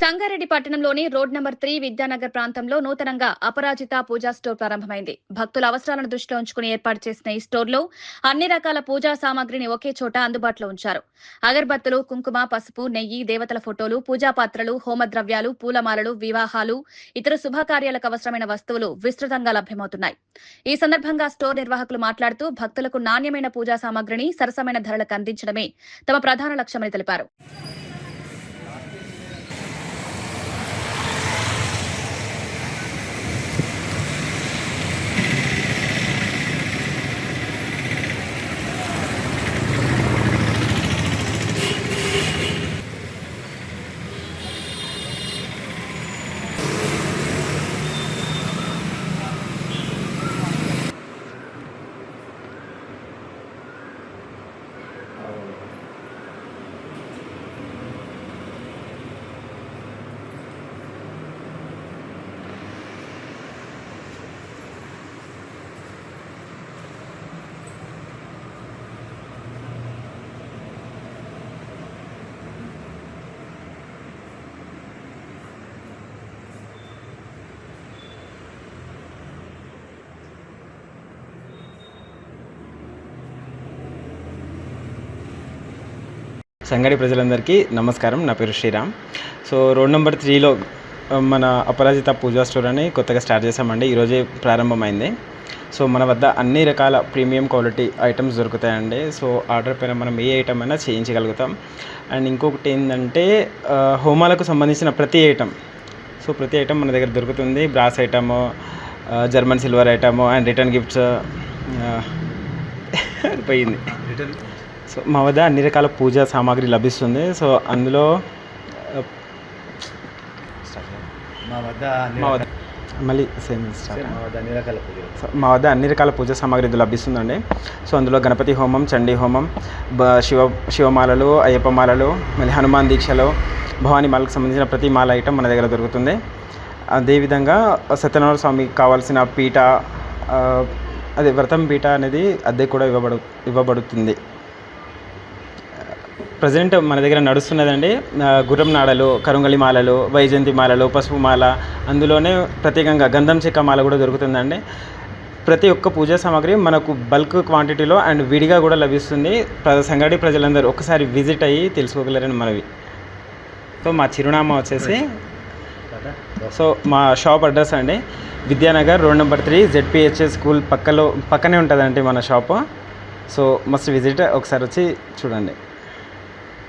సంగారెడ్డి పట్టణంలోని road number 3 Vidyanagar ప్రాంతంలో నూతనంగా అపరాజిత పూజా స్టోర్ ప్రారంభమైంది. భక్తుల అవసరాలను దృష్టిలో ఉంచుకుని ఏర్పాటు చేసిన ఈ స్టోర్లో అన్ని రకాల పూజా సామాగ్రిని ఒకే చోట అందుబాటులో ఉంచారు. అగర్బత్తులు, కుంకుమ, పసుపు, నెయ్యి, దేవతల ఫోటోలు, పూజా పాత్రలు, హోమద్రవ్యాలు, పూలమాలలు, వివాహాలు, ఇతర శుభకార్యాలకు అవసరమైన వస్తువులు విస్తృతంగా లభ్యమవుతున్నాయి. ఈ సందర్భంగా స్టోర్ నిర్వాహకులు మాట్లాడుతూ భక్తులకు నాణ్యమైన పూజా సామాగ్రిని సరసమైన ధరలకు అందించడమే తమ ప్రధాన లక్ష్యమని తెలిపారు. సంగారెడ్డి ప్రజలందరికీ నమస్కారం. నా పేరు శ్రీరామ్. సో రోడ్ నెంబర్ 3లో మన అపరాజిత పూజా స్టోర్ అని కొత్తగా స్టార్ట్ చేసామండి. ఈరోజే ప్రారంభమైంది. సో మన వద్ద అన్ని రకాల ప్రీమియం క్వాలిటీ ఐటమ్స్ దొరుకుతాయండి. సో ఆర్డర్ పైన మనం ఏ ఐటమ్ అయినా చేయించగలుగుతాం. అండ్ ఇంకొకటి ఏంటంటే హోమాలకు సంబంధించిన ప్రతి ఐటమ్ మన దగ్గర దొరుకుతుంది. Brass item, German silver item and return gifts పోయింది. సో మా వద్ద అన్ని రకాల పూజా సామాగ్రి లభిస్తుంది. సో అందులో మా వద్ద అన్ని రకాల పూజా సామాగ్రి లభిస్తుందండి. సో అందులో గణపతి హోమం, చండీ హోమం, శివమాలలు, అయ్యప్ప మాలలు, మళ్ళీ హనుమాన్ దీక్షలు, భవానీ మాలకు సంబంధించిన ప్రతి మాల ఐటమ్ మన దగ్గర దొరుకుతుంది. అదేవిధంగా సత్యనారాయణ స్వామికి కావాల్సిన పీఠ, అదే వ్రతం పీఠ అనేది అద్దె కూడా ఇవ్వబడుతుంది. ప్రజెంట్ మన దగ్గర నడుస్తున్నదండి గుర్రం నాడలు, కరుంగళి మాలలు, వైజయంతి మాలలు, పసుపు మాల, అందులోనే ప్రత్యేకంగా గంధం చెక్క మాల కూడా దొరుకుతుందండి. ప్రతి ఒక్క పూజా సామాగ్రి మనకు బల్క్ క్వాంటిటీలో అండ్ విడిగా కూడా లభిస్తుంది. సంగారెడ్డి ప్రజలందరూ ఒకసారి విజిట్ అయ్యి తెలుసుకోగలరని మనవి. సో మా చిరునామా వచ్చేసి, సో మా షాప్ అడ్రస్ అండి Vidyanagar road number 3 ZPHS school పక్కనే ఉంటుందండి మన షాపు. సో మస్ట్ విజిట్, ఒకసారి వచ్చి చూడండి.